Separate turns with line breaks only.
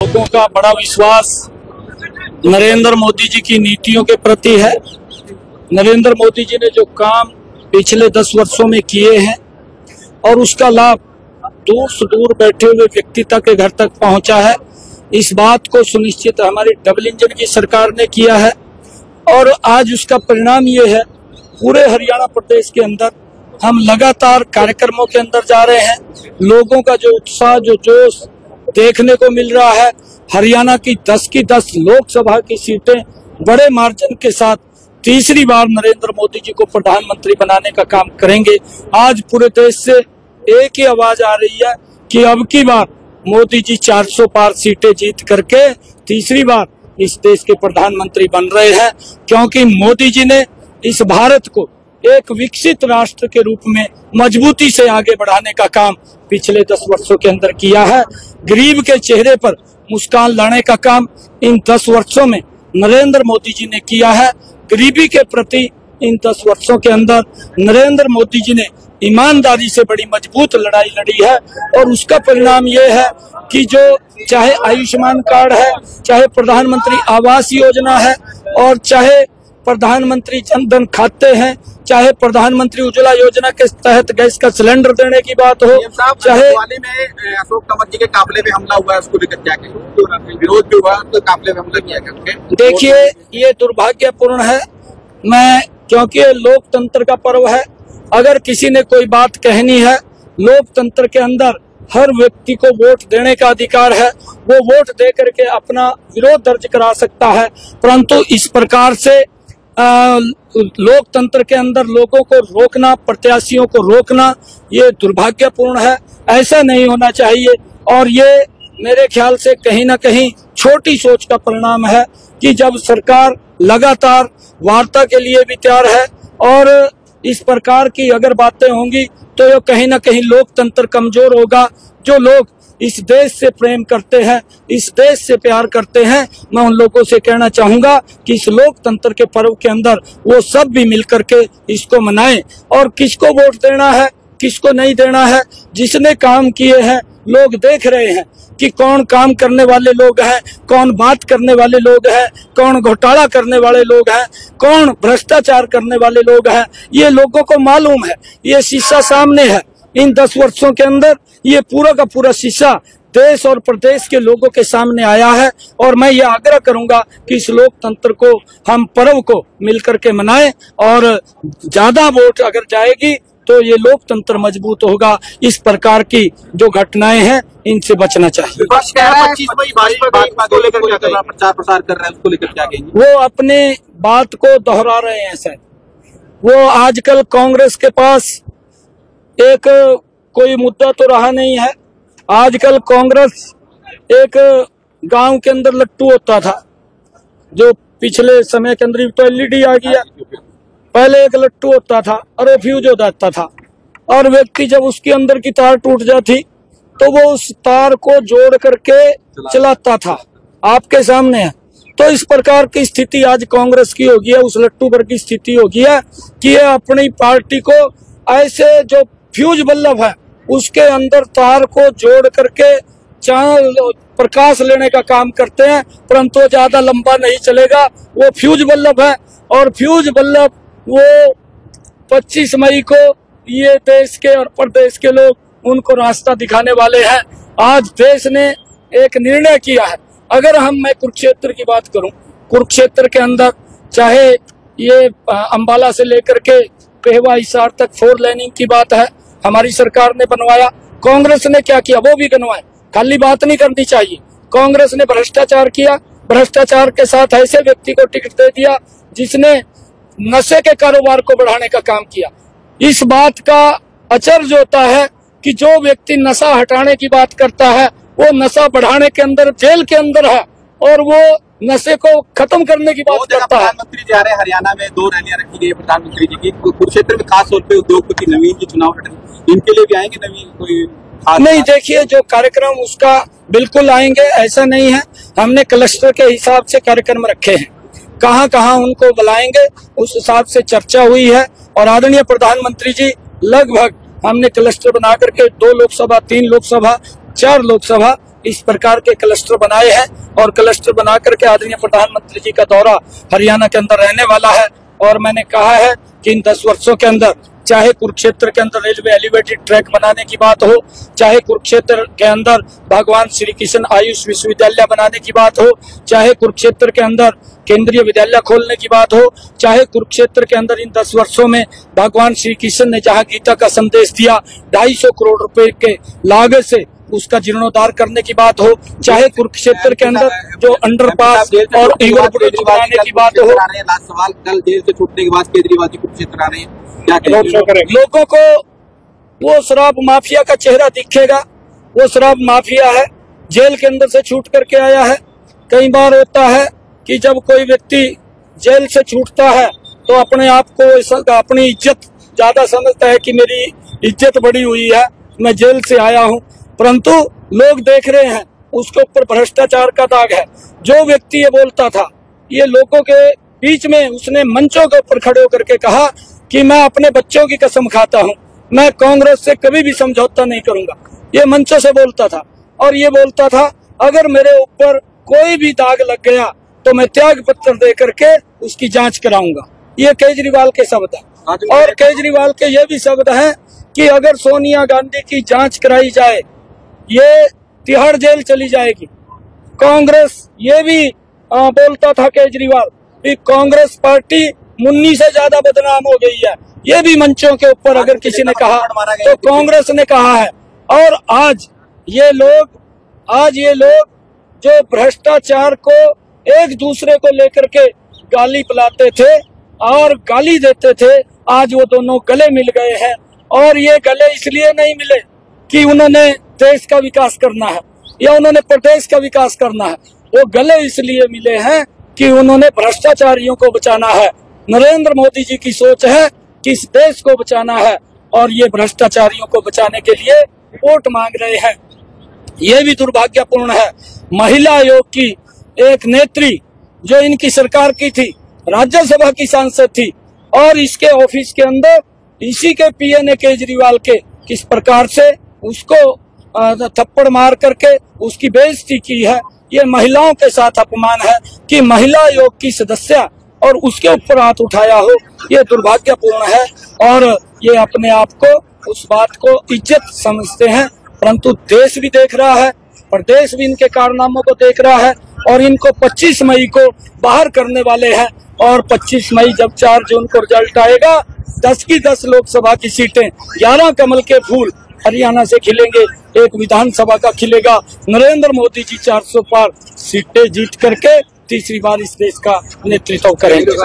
लोगों का बड़ा विश्वास नरेंद्र मोदी जी की नीतियों के प्रति है। नरेंद्र मोदी जी ने जो काम पिछले 10 वर्षों में किए हैं और उसका लाभ दूर से दूर बैठे हुए व्यक्ति तक के घर तक पहुंचा है, इस बात को सुनिश्चित हमारी डबल इंजन की सरकार ने किया है। और आज उसका परिणाम ये है, पूरे हरियाणा प्रदेश के अंदर हम लगातार कार्यक्रमों के अंदर जा रहे हैं। लोगों का जो उत्साह, जो जोश देखने को मिल रहा है। हरियाणा की 10 लोकसभा की सीटें बड़े मार्जिन के साथ तीसरी बार नरेंद्र मोदी जी को प्रधानमंत्री बनाने का काम करेंगे। आज पूरे देश से एक ही आवाज आ रही है कि अब की बार मोदी जी 400 पार सीटें जीत करके तीसरी बार इस देश के प्रधानमंत्री बन रहे हैं, क्योंकि मोदी जी ने इस भारत को एक विकसित राष्ट्र के रूप में मजबूती से आगे बढ़ाने का काम पिछले 10 वर्षों के अंदर किया है। गरीब के चेहरे पर मुस्कान लाने का काम इन 10 वर्षों में नरेंद्र मोदी जी ने किया है। गरीबी के प्रति इन 10 वर्षों के अंदर नरेंद्र मोदी जी ने ईमानदारी से बड़ी मजबूत लड़ाई लड़ी है और उसका परिणाम ये है कि जो चाहे आयुष्मान कार्ड है, चाहे प्रधानमंत्री आवास योजना है और चाहे प्रधानमंत्री जन धन खाते हैं, चाहे प्रधानमंत्री उज्ज्वला योजना के तहत गैस का सिलेंडर देने की बात हो, चाहे
में अशोक तंवर जी के काफिले में हमला हुआ है, उसको लेकर क्या कहेंगे? विरोध भी हुआ तो काफिले में हमला किया गया।
देखिए, ये दुर्भाग्यपूर्ण है। मैं क्योंकि लोकतंत्र का पर्व है, अगर किसी ने कोई बात कहनी है, लोकतंत्र के अंदर हर व्यक्ति को वोट देने का अधिकार है। वो वोट दे करके अपना विरोध दर्ज करा सकता है, परंतु इस प्रकार से लोकतंत्र के अंदर लोगों को रोकना, प्रत्याशियों को रोकना, ये दुर्भाग्यपूर्ण है। ऐसा नहीं होना चाहिए और ये मेरे ख्याल से कहीं ना कहीं छोटी सोच का परिणाम है कि जब सरकार लगातार वार्ता के लिए भी तैयार है और इस प्रकार की अगर बातें होंगी तो ये कहीं ना कहीं लोकतंत्र कमजोर होगा। जो लोग इस देश से प्रेम करते हैं, इस देश से प्यार करते हैं, मैं उन लोगों से कहना चाहूंगा कि इस लोकतंत्र के पर्व के अंदर वो सब भी मिलकर के इसको मनाएं। और किसको वोट देना है, किसको नहीं देना है, जिसने काम किए हैं लोग देख रहे हैं कि कौन काम करने वाले लोग हैं, कौन बात करने वाले लोग हैं, कौन घोटाला करने वाले लोग हैं, कौन भ्रष्टाचार करने वाले लोग हैं। ये लोगों को मालूम है, ये शीशा सामने है। इन 10 वर्षों के अंदर ये पूरा का पूरा शीशा देश और प्रदेश के लोगों के सामने आया है और मैं ये आग्रह करूंगा कि इस लोकतंत्र को, हम पर्व को मिलकर के मनाएं और ज्यादा वोट अगर जाएगी तो ये लोकतंत्र मजबूत होगा। इस प्रकार की जो घटनाएं हैं इनसे बचना चाहिए।
प्रचार प्रसार कर रहे हैं, उसको लेकर क्या कहेंगे?
वो अपने बात को दोहरा रहे हैं सर। वो आजकल कांग्रेस के पास एक कोई मुद्दा तो रहा नहीं है। आजकल कांग्रेस एक गांव के अंदर लट्टू होता था, जो पिछले समय के अंदर तो एलईडी आ गया। पहले एक लट्टू होता था और वो फ्यूज हो जाता था और व्यक्ति जब उसके अंदर की तार टूट जाती तो वो उस तार को जोड़ करके चलाता था। आपके सामने है। तो इस प्रकार की स्थिति आज कांग्रेस की होगी है, उस लट्टू पर की स्थिति होगी है कि ये अपनी पार्टी को ऐसे जो फ्यूज बल्ब है उसके अंदर तार को जोड़ करके प्रकाश लेने का काम करते हैं, परंतु ज्यादा लंबा नहीं चलेगा। वो फ्यूज बल्ब है और फ्यूज बल्ब वो 25 मई को ये देश के और प्रदेश के लोग उनको रास्ता दिखाने वाले हैं। आज देश ने एक निर्णय किया है। अगर मैं कुरुक्षेत्र की बात करूं, कुरुक्षेत्र के अंदर चाहे ये अंबाला से लेकर के पेहवा हिसार तक 4 लेनिंग की बात है, हमारी सरकार ने बनवाया। कांग्रेस ने क्या किया, वो भी बनवाए। खाली बात नहीं करनी चाहिए। कांग्रेस ने भ्रष्टाचार किया, भ्रष्टाचार के साथ ऐसे व्यक्ति को टिकट दे दिया जिसने नशे के कारोबार को बढ़ाने का काम किया। इस बात का अचरज होता है कि जो व्यक्ति नशा हटाने की बात करता है वो नशा बढ़ाने के अंदर, जेल के अंदर है और वो नशे को खत्म करने की बात करता है।
प्रधानमंत्री जा रहे हैं, हरियाणा में 2 रैलियां रखी गई है प्रधानमंत्री जी की। कुरुक्षेत्र में खास तौर पे उद्योगपति नवीन जी चुनाव लड़ रहे हैं, इनके लिए भी आएंगे नवीन? कोई
नहीं, देखिए जो कार्यक्रम उसका बिल्कुल आएंगे, ऐसा नहीं है। हमने क्लस्टर के हिसाब से कार्यक्रम रखे हैं, कहाँ कहाँ उनको बुलाएंगे उस हिसाब से चर्चा हुई है और आदरणीय प्रधानमंत्री जी लगभग हमने क्लस्टर बना करके 2 लोकसभा, 3 लोकसभा, 4 लोकसभा इस प्रकार के क्लस्टर बनाए हैं और क्लस्टर बना करके आदरणीय प्रधानमंत्री जी का दौरा हरियाणा के अंदर रहने वाला है। और मैंने कहा है कि इन 10 वर्षों के अंदर चाहे कुरुक्षेत्र के अंदर रेलवे एलिवेटेड ट्रैक बनाने की बात हो, चाहे कुरुक्षेत्र के अंदर भगवान श्री कृष्ण आयुष विश्वविद्यालय बनाने की बात हो, चाहे कुरुक्षेत्र के अंदर केंद्रीय विद्यालय खोलने की बात हो, चाहे कुरुक्षेत्र के अंदर इन 10 वर्षों में भगवान श्री कृष्ण ने जहां गीता का संदेश दिया 250 करोड़ रुपए के लागत से उसका जीर्णोद्धार करने की बात हो, चाहे कुरुक्षेत्र के अंदर जो अंडरपास और ओवरब्रिज बनाने की बात हो।
लास्ट सवाल, कल जेल से छूटने के बाद केजरीवाल जी कुरुक्षेत्र आ रहे हैं, क्या करेंगे?
लोगों को वो शराब माफिया का चेहरा दिखेगा। वो शराब माफिया है, जेल के अंदर से छूट करके आया है। कई बार होता है कि जब कोई व्यक्ति जेल से छूटता है तो अपने आप को अपनी इज्जत ज्यादा समझता है कि मेरी इज्जत बढ़ी हुई है, मैं जेल से आया हूं, परंतु लोग देख रहे हैं उसके ऊपर भ्रष्टाचार का दाग है। जो व्यक्ति ये बोलता था, ये लोगों के बीच में उसने मंचों के ऊपर खड़े होकर के कहा कि मैं अपने बच्चों की कसम खाता हूं, मैं कांग्रेस से कभी भी समझौता नहीं करूंगा। ये मंचों से बोलता था और ये बोलता था अगर मेरे ऊपर कोई भी दाग लग गया तो मैं त्याग पत्र दे करके उसकी जांच कराऊंगा। ये केजरीवाल के शब्द है। और केजरीवाल के ये भी शब्द हैं कि अगर सोनिया गांधी की जांच कराई जाए ये तिहाड़ जेल चली जाएगी। कांग्रेस ये भी बोलता था केजरीवाल कि कांग्रेस पार्टी मुन्नी से ज्यादा बदनाम हो गई है। ये भी मंचों के ऊपर अगर किसी ने कहा तो कांग्रेस ने कहा है। और आज ये लोग जो भ्रष्टाचार को एक दूसरे को लेकर के गाली पिलाते थे और गाली देते थे, आज वो दोनों गले मिल गए हैं। और ये गले इसलिए नहीं मिले कि उन्होंने देश का विकास करना है या उन्होंने प्रदेश का विकास करना है, वो गले इसलिए मिले हैं कि उन्होंने भ्रष्टाचारियों को बचाना है। नरेंद्र मोदी जी की सोच है कि इस देश को बचाना है और ये भ्रष्टाचारियों को बचाने के लिए वोट मांग रहे हैं। ये भी दुर्भाग्यपूर्ण है। महिला आयोग की एक नेत्री जो इनकी सरकार की थी, राज्यसभा की सांसद थी और इसके ऑफिस के अंदर इसी के पीए ने केजरीवाल के किस प्रकार से उसको थप्पड़ मार करके उसकी बेइज्जती की है। ये महिलाओं के साथ अपमान है कि महिला आयोग की सदस्य और उसके ऊपर हाथ उठाया हो, ये दुर्भाग्यपूर्ण है। और ये अपने आप को उस बात को इज्जत समझते हैं, परंतु देश भी देख रहा है, प्रदेश भी इनके कारनामों को देख रहा है और इनको 25 मई को बाहर करने वाले हैं। और 25 मई जब 4 जून को रिजल्ट आएगा, 10 की 10 लोकसभा की सीटें, 11 कमल के फूल हरियाणा से खिलेंगे, एक विधानसभा का खिलेगा। नरेंद्र मोदी जी 400 पार सीटें जीत करके तीसरी बार इस देश का नेतृत्व करेंगे।